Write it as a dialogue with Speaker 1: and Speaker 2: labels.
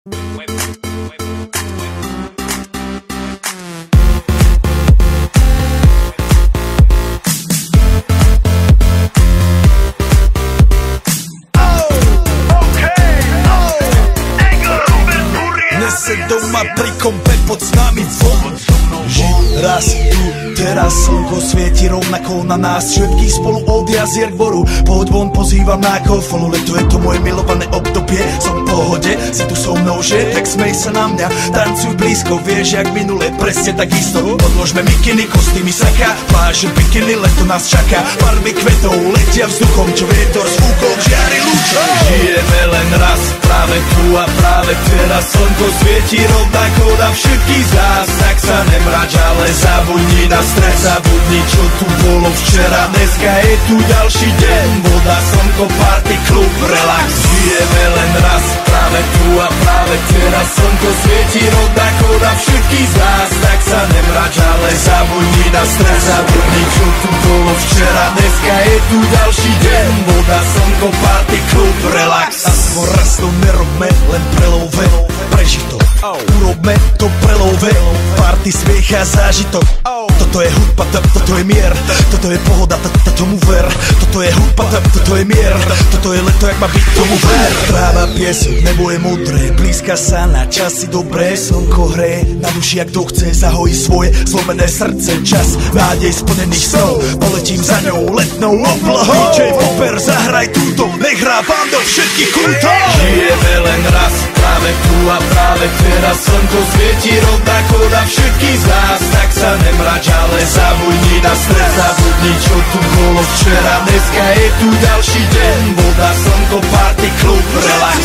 Speaker 1: Dnes se doma pri kompe pod s nami von. Raz tu, teraz slnko svieti rovnako na nás všetkých spolu od jazier k boru. Poď von, pozývam na kofolu, leto je to moje milované obdobie. Som v pohode, si tu so mnou, že? Tak smej sa na mňa, tancuj blízko, vieš jak minule, presne takisto. Odložme mikiny, kostýmy, saka, pláže, bikiny, leto nás čaká. Farby kvetov letia vzduchom, čo vietor s fúkom žiari lúčom. Žijeme len raz, práve tu a práve teraz slnko svieti rovnako na všetkých z nás. Tak sa nemrač, ale zabudni na stres, zabudni čo tu bolo včera. Dneska je tu ďalší deň, voda, slnko, party, klub, relax. Žijeme len raz, práve tu a práve teraz slnko svieti rovnako na všetkých z nás. Tak sa nemrač, ale zabudni na stres, zabudni čo tu bolo včera. Dneska je tu ďalší deň, voda, slnko, party, klub, relax. Aspoň raz to nerobme, len prelove, preži to. Urobme to prelove, party, smiech a zážitok. Toto je hudba, toto je mier, toto je pohoda, tomu ver. Toto je hudba, toto je mier, toto je leto, jak má byť, tomu ver. Tráva, piesok, nebo je modré, blízka sa na časy dobré. Slnko hreje na duši, jak to chce, zahojí svoje zlomené srdce. Čas nádej splnených snov, poletím za ňou letnou oblohou. DJ Popper, zahraj túto, nech hrá vám do všetkých kútov. Žijeme len raz, práve tu a práve teraz slnko svieti rovnako na všetkých z nás. Tak sa nemrač, ale zabudni na stres, zabudni čo tu bolo včera. Dneska je tu ďalší deň, voda, slnko, party, klub, relax.